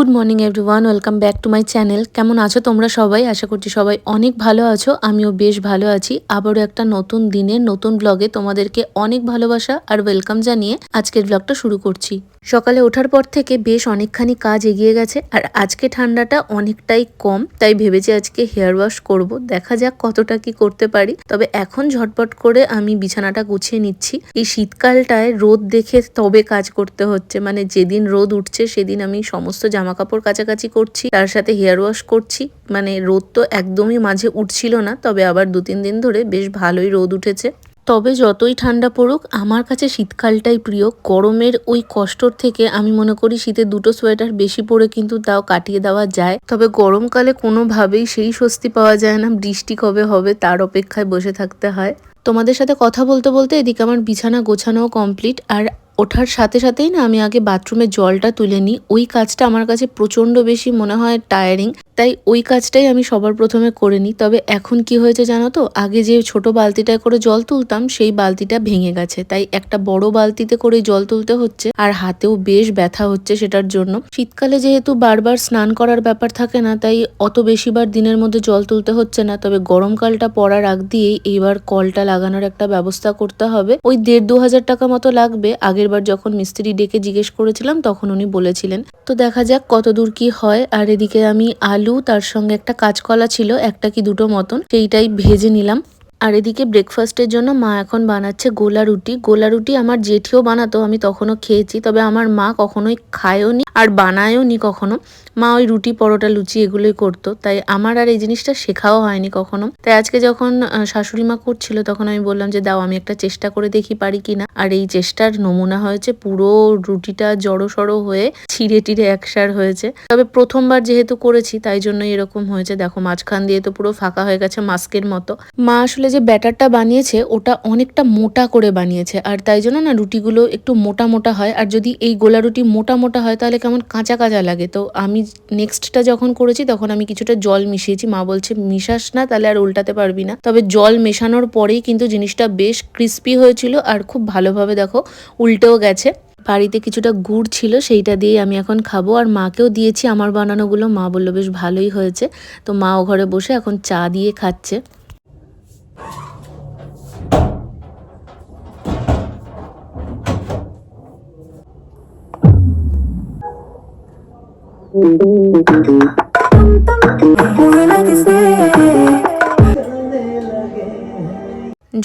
Good morning everyone, welcome back to my channel. কেমন আছো তোমরা সবাই? আশা করছি সবাই অনেক ভালো আছো। আমিও বেশ ভালো আছি। আবারও একটা নতুন দিনের নতুন ব্লগে তোমাদেরকে অনেক ভালোবাসা আর ওয়েলকাম জানিয়ে আজকের ব্লগটা শুরু করছি। সকালে ওঠার পর থেকে বেশ অনেকখানি কাজ এগিয়ে গেছে, আর আজকে ঠান্ডাটা অনেকটাই কম, তাই ভেবেছি আজকে হেয়ার ওয়াশ করব। দেখা যাক কতটা কি করতে পারি। তবে এখন ঝটপট করে আমি বিছানাটা গুছিয়ে নিচ্ছি। এই শীতকালটায় রোদ দেখে তবে কাজ করতে হচ্ছে, মানে যেদিন রোদ উঠছে সেদিন আমি সমস্ত জামা কাপড় কাচাকাচি করছি, তার সাথে হেয়ার ওয়াশ করছি। মানে রোদ তো একদমই মাঝে উঠছিল না, তবে আবার 2-3 দিন ধরে বেশ ভালোই রোদ উঠেছে। তবে যতই ঠান্ডা পড়ুক, আমার কাছে শীতকালটাই প্রিয়। গরমের ওই কষ্টর থেকে আমি মনে করি শীতে 2টো সোয়েটার বেশি পরে কিন্তু তাও কাটিয়ে দেওয়া যায়। তবে গরমকালে কোনোভাবেই সেই স্বস্তি পাওয়া যায় না। বৃষ্টি কবে হবে তার অপেক্ষায় বসে থাকতে হয়। তোমাদের সাথে কথা বলতে বলতে এদিকে আমার বিছানা গোছানোও কমপ্লিট। আর ওঠার সাথে সাথেই না আমি আগে বাথরুমে জলটা তুলে নিই। ওই কাজটা আমার কাছে প্রচণ্ড বেশি মনে হয় টায়ারিং, তাই ওই কাজটাই আমি সবার প্রথমে করে নিই। তবে এখন কি হয়েছে জানো তো, আগে যে ছোট বালতিটায় করে জল তুলতাম সেই বালতিটা ভেঙে গেছে, তাই একটা বড় বালতিতে করে জল তুলতে হচ্ছে, আর হাতেও বেশ ব্যথা হচ্ছে সেটার জন্য। শীতকালে যেহেতু বারবার স্নান করার ব্যাপার থাকে না, তাই অত বেশিবার দিনের মধ্যে জল তুলতে হচ্ছে না। তবে গরমকালটা পড়ার আগ দিয়েই এইবার কলটা লাগানোর একটা ব্যবস্থা করতে হবে। ওই 1,5-2 হাজার টাকা মতো লাগবে। আগের বার যখন মিস্ত্রি ডেকে জিজ্ঞেস করেছিলাম তখন উনি বলেছিলেন। তো দেখা যাক কতদূর কি হয়। আর এদিকে আমি আলু, তার সঙ্গে একটা কাঁচকলা ছিল, একটা কি দুটো মতন, সেইটাই ভেজে নিলাম। আর এদিকে ব্রেকফাস্টের জন্য মা এখন বানাচ্ছে গোলা রুটি। গোলা রুটি আমার জেঠিও বানাতো, আমি তখনও খেয়েছি, তবে আমার মা কখনোই খায়ও নি আর বানায়ও নি কখনো। মা ওই রুটি, পরোটা, লুচি এগুলোই করতো, তাই আমার আর এই জিনিসটা শেখাও হয়নি কখনো। তাই আজকে যখন শাশুড়ি মা করছিল তখন আমি বললাম যে দাও আমি একটা চেষ্টা করে দেখি পারি কিনা। আর এই চেষ্টার নমুনা হয়েছে, পুরো রুটিটা জড়ো সড়ো হয়ে ছিঁড়ে টিড়ে একসার হয়েছে। তবে প্রথমবার যেহেতু করেছি তাই জন্য এরকম হয়েছে। দেখো মাঝখান দিয়ে তো পুরো ফাঁকা হয়ে গেছে মাস্কের মতো। মা আসলে যে ব্যাটারটা বানিয়েছে ওটা অনেকটা মোটা করে বানিয়েছে, আর তাই জন্য না রুটিগুলো একটু মোটা মোটা হয়। আর যদি এই গোলা রুটি মোটা মোটা হয় তাহলে কেমন কাঁচা কাঁচা লাগে। তো আমি নেক্সটটা যখন করেছি তখন আমি কিছুটা জল মিশিয়েছি। মা বলছে মিশাস না, তাহলে আর উল্টাতে পারবি না। তবে জল মেশানোর পরেই কিন্তু জিনিসটা বেশ ক্রিস্পি হয়েছিল আর খুব ভালোভাবে দেখো উল্টেও গেছে। বাড়িতে কিছুটা গুড় ছিল, সেইটা দিয়ে আমি এখন খাবো। আর মাকেও দিয়েছি আমার বানানোগুলো, মা বললো বেশ ভালোই হয়েছে। তো মা ও ঘরে বসে এখন চা দিয়ে খাচ্ছে।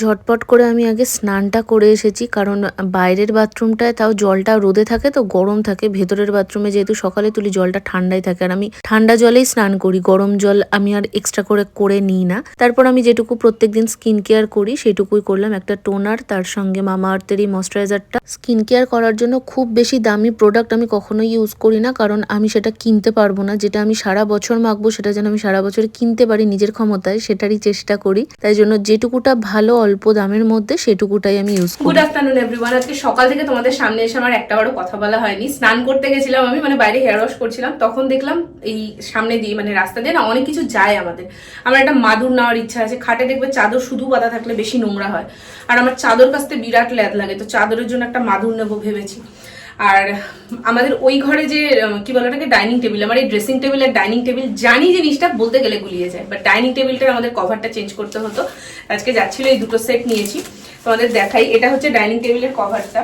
ঝটপট করে আমি আগে স্নানটা করে এসেছি, কারণ বাইরের বাথরুমটায় তাও জলটা রোদে থাকে তো গরম থাকে। ভেতরের বাথরুমে যেহেতু সকালে তুলি জলটা ঠান্ডাই থাকে, আর আমি ঠান্ডা জলেই স্নান করি, গরম জল আমি আর এক্সট্রা করে নিই না। তারপর আমি যেটুকু প্রত্যেকদিন স্কিন কেয়ার করি সেটুকুই করলাম। একটা টোনার, তার সঙ্গে মামা আর্থের এই ময়শ্চারাইজারটা। স্কিন কেয়ার করার জন্য খুব বেশি দামি প্রোডাক্ট আমি কখনোই ইউজ করি না, কারণ আমি সেটা কিনতে পারবো না। যেটা আমি সারা বছর মাখবো সেটা যেন আমি সারা বছর কিনতে পারি নিজের ক্ষমতায়, সেটারই চেষ্টা করি। তাই জন্য যেটুকুটা ভালো অল্প দামের মধ্যে সেটুকুটাই আমি ইউজ করি। Good afternoon everyone. আজকে সকাল থেকে তোমাদের সামনে এসে আমার একটা বড় কথা বলা হয়নি। স্নান করতে গেছিলাম আমি, মানে বাইরে হেয়ার ওয়াশ করছিলাম, তখন দেখলাম এই সামনে দিয়ে মানে রাস্তা দিয়ে না অনেক কিছু যায় আমাদের। আমার একটা মাদুর নেওয়ার ইচ্ছা আছে। খাটে দেখবে চাদর শুধু পাতা থাকলে বেশি নোংরা হয়, আর আমার চাদর কাচতে বিরাট ল্যাদ লাগে, তো চাদরের জন্য একটা মাদুর নেবো ভেবেছি। আর আমাদের ওই ঘরে যে কি বলে ওটাকে ডাইনিং টেবিল, আমার এই ড্রেসিং টেবিল আর ডাইনিং টেবিল জানি জিনিসটা বলতে গেলে গুলিয়ে যায়, বাট ডাইনিং টেবিলটার আমাদের কভারটা চেঞ্জ করতে হতো। আজকে যাচ্ছিল এই দুটো সেট নিয়েছি, তোমাদের দেখাই। এটা হচ্ছে ডাইনিং টেবিলের কভারটা,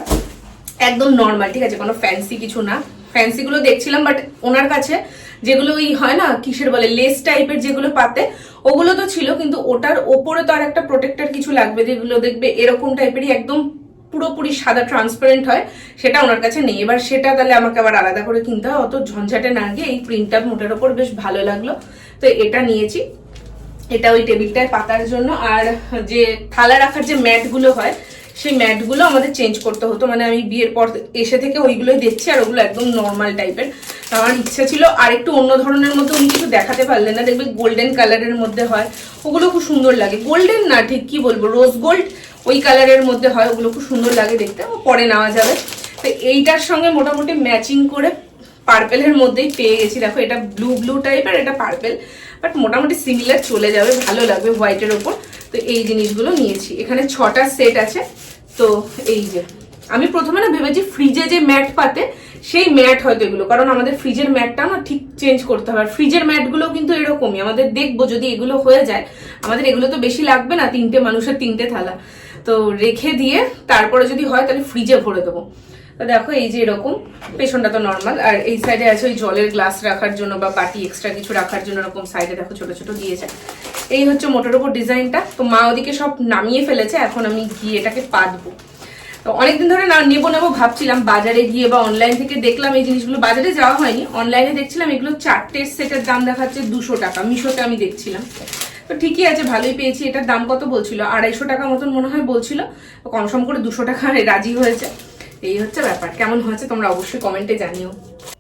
একদম নর্মাল, ঠিক আছে, কোনো ফ্যান্সি কিছু না। ফ্যান্সি গুলো দেখছিলাম, বাট ওনার কাছে যেগুলো ওই হয় না কিসের বলে লেস টাইপের যেগুলো পাতে, ওগুলো তো ছিল, কিন্তু ওটার ওপরে তো আর একটা প্রোটেক্টর কিছু লাগবে, যেগুলো দেখবে এরকম টাইপেরই একদম পুরোপুরি সাদা ট্রান্সপারেন্ট হয়, সেটা ওনার কাছে নেই। এবার সেটা তাহলে আমাকে আবার আলাদা করে কিনতে হয়, অত ঝঞ্ঝাটে না গিয়ে এই প্রিন্টটা মোটার ওপর বেশ ভালো লাগলো, তো এটা নিয়েছি। এটা ওই টেবিলটায় পাতার জন্য। আর যে থালা রাখার যে ম্যাট গুলো হয় সেই ম্যাট গুলো আমাদের চেঞ্জ করতে হতো, মানে আমি বিয়ের পর এসে থেকে ওইগুলোই দেখছি, আর ওগুলো একদম নর্মাল টাইপের। আমার ইচ্ছা ছিল আর একটু অন্য ধরনের মধ্যে, উনি কিছু দেখাতে পারলেন না, দেখবে গোল্ডেন কালারের মধ্যে হয়, ওগুলো খুব সুন্দর লাগে। গোল্ডেন না, ঠিক কি বলবো, রোজ গোল্ড ওই কালারের মধ্যে হয়, ওগুলো খুব সুন্দর লাগে দেখতে, পরে নেওয়া যাবে। তো এইটার সঙ্গে মোটামুটি ম্যাচিং করে পার্পেলের মধ্যেই পেয়ে গেছি। দেখো এটা ব্লু ব্লু টাইপের, এটা পার্পেল, বাট মোটামুটি সিমিলার চলে যাবে, ভালো লাগবে হোয়াইটের ওপর। তো এই জিনিসগুলো নিয়েছি। এখানে 6টা সেট আছে। তো এই যে আমি প্রথমে না ভেবেছি ফ্রিজে যে ম্যাট পাতে সেই ম্যাট হয়তো এগুলো, কারণ আমাদের ফ্রিজের ম্যাটটা না ঠিক চেঞ্জ করতে হবে। আর ফ্রিজের ম্যাটগুলো কিন্তু এরকমই, আমাদের দেখবো যদি এগুলো হয়ে যায়, আমাদের এগুলো তো বেশি লাগবে না, 3টে মানুষের 3টে থালা, তো রেখে দিয়ে তারপরে যদি হয় তাহলে ফ্রিজে ভরে দেবো। তো দেখো এই যে এরকম, পেছনটা তো নর্মাল, আর এই সাইডে আছে ওই জলের গ্লাস রাখার জন্য বা বাটি এক্সট্রা কিছু রাখার জন্য, এরকম সাইডে দেখো ছোট ছোট দিয়েছে। এই হচ্ছে মোটার উপর ডিজাইনটা। তো মা ওদিকে সব নামিয়ে ফেলেছে, এখন আমি গিয়ে এটাকে পাতবো। তো অনেকদিন ধরে না নেবো ভাবছিলাম, বাজারে গিয়ে বা অনলাইন থেকে দেখলাম এই জিনিসগুলো, বাজারে যাওয়া হয়নি, অনলাইনে দেখছিলাম এগুলো 4টে সেটের দাম দেখাচ্ছে 200 টাকা, মিশোতে আমি দেখছিলাম। তো ঠিকই আছে, ভালোই পেয়েছি। এটার দাম কত বলছিল, 250 টাকা মতন মনে হয় বলছিল, কনফার্ম করে 200 টাকা রাজি হয়েছে। এই হচ্ছে ব্যাপার। কেমন হয়েছে তোমরা অবশ্যই কমেন্টে জানিও।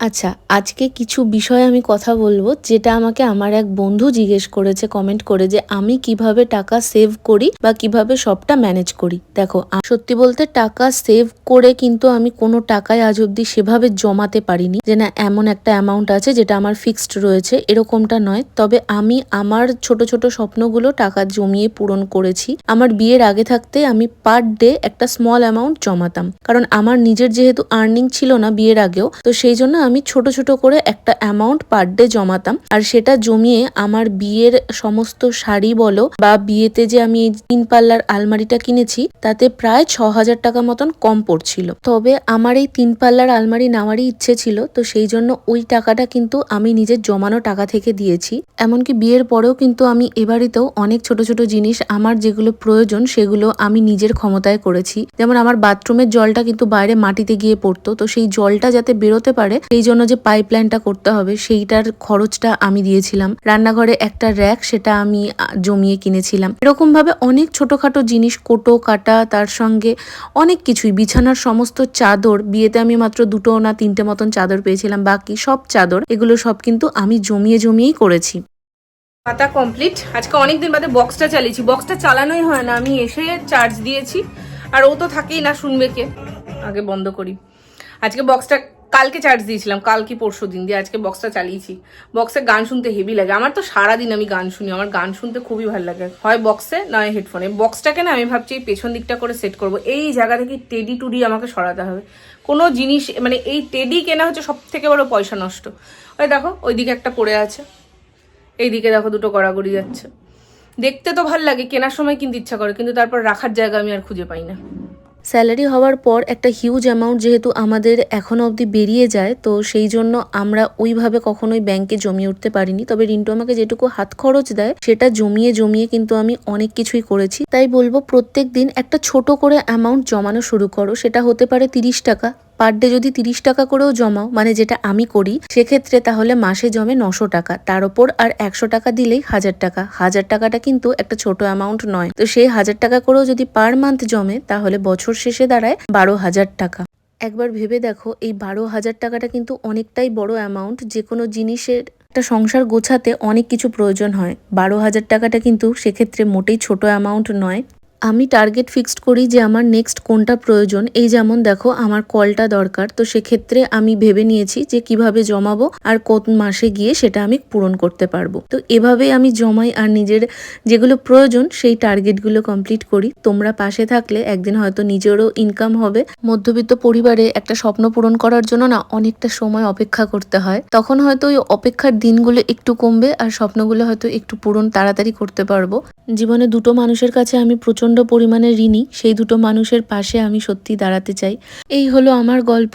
আচ্ছা, আজকে কিছু বিষয়ে আমি কথা বলবো যেটা আমাকে আমার এক বন্ধু জিজ্ঞেস করেছে কমেন্ট করে, যে আমি কিভাবে টাকা সেভ করি বা কিভাবে সবটা ম্যানেজ করি। দেখো, সত্যি বলতে টাকা সেভ করে কিন্তু আমি কোনো টাকায় আজ অব্দি সেভাবে জমাতে পারিনি, যে না এমন একটা অ্যামাউন্ট আছে যেটা আমার ফিক্সড রয়েছে, এরকমটা নয়। তবে আমি আমার ছোট ছোট স্বপ্নগুলো টাকা জমিয়ে পূরণ করেছি। আমার বিয়ের আগে থাকতে আমি পার ডে একটা স্মল অ্যামাউন্ট জমাতাম, কারণ আমার নিজের যেহেতু আর্নিং ছিল না বিয়ের আগেও, তো সেই জন্য আমি ছোট ছোট করে একটা অ্যামাউন্ট পার ডে জমাতাম। আর সেটা জমিয়ে আমার বিয়ের সমস্ত শাড়ি বলো বা বিয়েতে যে আমি 3 পাল্লার আলমারিটা কিনেছি, তাতে প্রায় 6,000 টাকা মতন কম পড়ছিল। তবে আমার এই 3 পাল্লার আলমারি নেওয়ারই ইচ্ছে ছিল, তো সেই জন্য ওই টাকাটা কিন্তু আমি নিজের জমানো টাকা থেকে দিয়েছি। এমনকি বিয়ের পরেও কিন্তু আমি এবারেতেও অনেক ছোট ছোট জিনিস আমার যেগুলো প্রয়োজন সেগুলো আমি নিজের ক্ষমতায় করেছি। যেমন আমার বাথরুমের জলটা কিন্তু বাইরে মাটিতে গিয়ে পড়তো, তো সেই জলটা যাতে বেরোতে পারে সেই জন্য যে পাইপ লাইনটা করতে হবে সেইটার খরচটা আমি দিয়েছিলাম। রান্নাঘরে একটা র্যাক, সেটা আমি জমিয়ে কিনেছিলাম। এরকম ভাবে অনেক ছোটখাটো জিনিস, কোটো কাটা, তার সঙ্গে অনেক কিছুই, বিছানার সমস্ত চাদর, বিয়েতে আমি মাত্র 2 না 3টে মতন চাদর পেয়েছিলাম, বাকি সব চাদর এগুলো সব কিন্তু আমি জমিয়ে জমিয়েই করেছি। পাতা কমপ্লিট। আজকে অনেকদিন বাদে বক্সটা চালিয়েছি, বক্সটা চালানোই হয় না, আমি এসে চার্জ দিয়েছি, আর ও তো থাকেই না, শুনবে কে, আগে বন্ধ করি। আজকে বক্সটা কালকে চার্জ দিয়েছিলাম, কাল কি পরশু দিন দিয়ে আজকে বক্সটা চালিয়েছি। বক্সে গান শুনতে হেভি লাগে, আমার তো সারাদিন আমি গান শুনি, আমার গান শুনতে খুবই ভালো লাগে, হয় বক্সে নয় হেডফোনে। বক্সটাকে না আমি ভাবছি পেছন দিকটা করে সেট করব। এই জায়গা থেকে টেডি টুডি আমাকে সরাতে হবে। কোনো জিনিস মানে এই টেডি কেনা হচ্ছে সব থেকে বড় পয়সা নষ্ট। ওই দেখো ওইদিকে একটা পড়ে আছে, এইদিকে দেখো 2টো গড়াগড়ি যাচ্ছে। দেখতে তো ভাল লাগে, কেনার সময় কিনতে ইচ্ছা করে, কিন্তু তারপর রাখার জায়গা আমি আর খুঁজে পাই না। স্যালারি হওয়ার পর একটা হিউজ অ্যামাউন্ট যেহেতু আমাদের এখনো অবধি বেরিয়ে যায়, তো সেই জন্য আমরা ওইভাবে কখনোই ব্যাংকে জমিয়ে উঠতে পারিনি। তবে রিন্টু আমাকে যেটুকু হাত খরচ দেয় সেটা জমিয়ে জমিয়ে কিন্তু আমি অনেক কিছুই করেছি। তাই বলবো প্রত্যেক দিন একটা ছোট করে অ্যামাউন্ট জমানো শুরু করো। সেটা হতে পারে 30 টাকা পার ডে। যদি 30 টাকা করেও জমাও, মানে যেটা আমি করি, সেক্ষেত্রে তাহলে মাসে জমে 900 টাকা। তার উপর আর 100 টাকা দিলেই 1000 টাকা। 1000 টাকাটা কিন্তু একটা ছোট অ্যামাউন্ট নয়। তো সেই 1000 টাকা করেও যদি পার মান্থ জমে, তাহলে বছর শেষে দাঁড়ায় 12,000 টাকা। একবার ভেবে দেখো, এই 12,000 টাকাটা কিন্তু অনেকটাই বড় অ্যামাউন্ট। যে কোনো জিনিসের একটা সংসার গোছাতে অনেক কিছু প্রয়োজন হয়, 12,000 টাকাটা কিন্তু সেক্ষেত্রে মোটেই ছোট অ্যামাউন্ট নয়। আমি টার্গেট ফিক্সড করি যে আমার নেক্সট কোনটা প্রয়োজন। এই যেমন দেখো, আমার কলটা দরকার, তো সেক্ষেত্রে আমি ভেবে নিয়েছি যে কিভাবে জমাবো আর কোন মাসে গিয়ে সেটা আমি পূরণ করতে পারবো। তো এভাবেই আমি জমাই আর নিজের যেগুলো প্রয়োজন সেই টার্গেটগুলো কমপ্লিট করি। তোমরা পাশে থাকলে একদিন হয়তো নিজেরও ইনকাম হবে। মধ্যবিত্ত পরিবারে একটা স্বপ্ন পূরণ করার জন্য না অনেকটা সময় অপেক্ষা করতে হয়, তখন হয়তো ওই অপেক্ষার দিনগুলো একটু কমবে আর স্বপ্নগুলো হয়তো একটু পূরণ তাড়াতাড়ি করতে পারবো। জীবনে 2টো মানুষের কাছে আমি প্রচন্ড পরিমাণে ঋণী, সেই 2টো মানুষের পাশে আমি সত্যি দাঁড়াতে চাই। এই হলো আমার গল্প।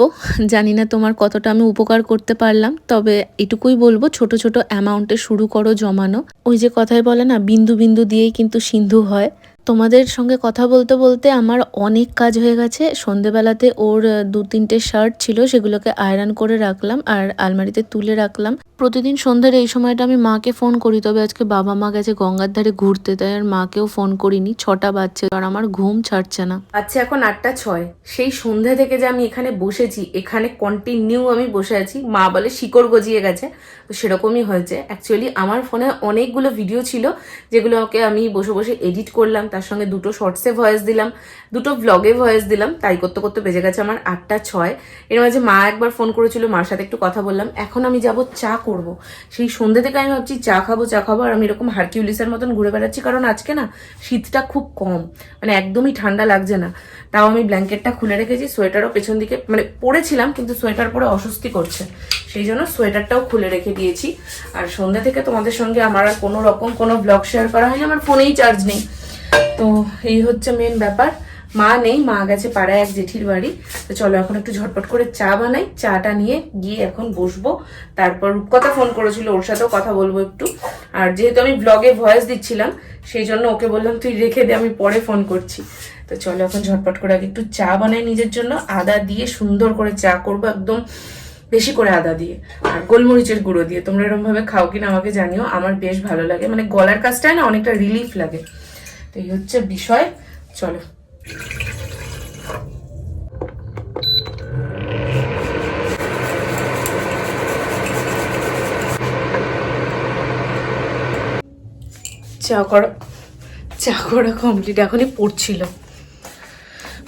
জানি না তোমার কতটা আমি উপকার করতে পারলাম, তবে এটুকুই বলবো, ছোট ছোট অ্যামাউন্টে শুরু করো জমানো। ওই যে কথায় বলে না, বিন্দু বিন্দু দিয়েই কিন্তু সিন্ধু হয়। তোমাদের সঙ্গে কথা বলতে বলতে আমার অনেক কাজ হয়ে গেছে। সন্ধেবেলাতে ওর 2-3টে শার্ট ছিল, সেগুলোকে আয়রন করে রাখলাম আর আলমারিতে তুলে রাখলাম। প্রতিদিন সন্ধ্যার এই সময়টা আমি মাকে ফোন করি, তবে আজকে বাবা মা গেছে গঙ্গার ধারে ঘুরতে, তাই আর মাকেও ফোন করিনি। 6টা বাজছে আর আমার ঘুম ছাড়ছে না। আচ্ছা, এখন 8টা 6। সেই সন্ধ্যা থেকে যে আমি এখানে বসেছি, এখানে কন্টিনিউ আমি বসে আছি। মা বলে শিকড় গজিয়ে গেছে, তো সেরকমই হয়েছে। অ্যাকচুয়ালি আমার ফোনে অনেকগুলো ভিডিও ছিল যেগুলোকে আমি বসে বসে এডিট করলাম, তার সঙ্গে দুটো শর্টসে ভয়েস দিলাম, দুটো ব্লগে ভয়েস দিলাম, তাই করতে করতে বেজে গেছে আমার 8টা 6। এর মাঝে মা একবার ফোন করেছিল, মার সাথে একটু কথা বললাম। এখন আমি যাব চা করব। সেই সন্ধ্যে থেকে আমি ভাবছি চা খাবো চা খাবো, আর আমি এরকম হারকিউলিসের মতন ঘুরে বেড়াচ্ছি, কারণ আজকে না শীতটা খুব কম, মানে একদমই ঠান্ডা লাগছে না। তাও আমি ব্ল্যাঙ্কেটটা খুলে রেখেছি, সোয়েটারও পেছন দিকে মানে পরেছিলাম, কিন্তু সোয়েটার পরে অস্বস্তি করছে, সেই জন্য সোয়েটারটাও খুলে রেখে দিয়েছি। আর সন্ধ্যা থেকে তোমাদের সঙ্গে আমার আর কোনো রকম কোনো ব্লগ শেয়ার করা হয়নি, আমার ফোনেই চার্জ নেই। তো এই হচ্ছে মেন ব্যাপার। মা নেই, মা গেছে পাড়ায় এক জেঠির বাড়ি। তো চলো এখন একটু ঝটপট করে চা বানাই, চাটা নিয়ে গিয়ে এখন বসবো। তারপর রূপকথা ফোন করেছিল, ওর সাথেও কথা বলবো একটু। আর যেহেতু আমি ব্লগে ভয়েস দিচ্ছিলাম, সেই জন্য ওকে বললাম তুই রেখে দে, আমি পরে ফোন করছি। তো চলো এখন ঝটপট করে আগে একটু চা বানাই নিজের জন্য, আদা দিয়ে সুন্দর করে চা করবো, একদম বেশি করে আদা দিয়ে আর গোলমরিচের গুঁড়ো দিয়ে। তোমরা এরকম ভাবে খাও কিনা আমাকে জানিও, আমার বেশ ভালো লাগে, মানে গলার কাজটায় না অনেকটা রিলিফ লাগে। তো এই হচ্ছে বিষয়, চলো। চা করা কমপ্লিট, এখনই পড়ছিল।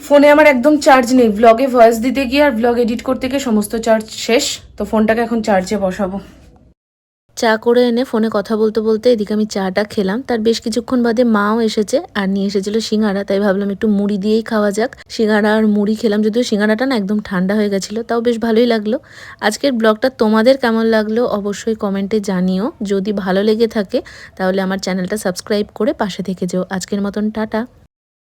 ফোনে আমার একদম চার্জ নেই, ব্লগে ভয়েস দিতে গিয়ে আর ব্লগ এডিট করতে গিয়ে সমস্ত চার্জ শেষ। তো ফোনটাকে এখন চার্জে বসাবো। চা করে এনে ফোনে কথা বলতে বলতে এদিকে আমি চাটা খেলাম। তার বেশ কিছুক্ষণ বাদে মাও এসেছে আর নিয়ে এসেছিল সিঙ্গারা, তাই ভাবলাম একটু মুড়ি দিয়েই খাওয়া যাক। সিঙ্গারা আর মুড়ি খেলাম, যদিও সিঙ্গারাটা না একদম ঠান্ডা হয়ে গেছিলো, তাও বেশ ভালোই লাগলো। আজকের ব্লগটা তোমাদের কেমন লাগলো অবশ্যই কমেন্টে জানিও। যদি ভালো লেগে থাকে তাহলে আমার চ্যানেলটা সাবস্ক্রাইব করে পাশে থেকে যেও। আজকের মতন টাটা।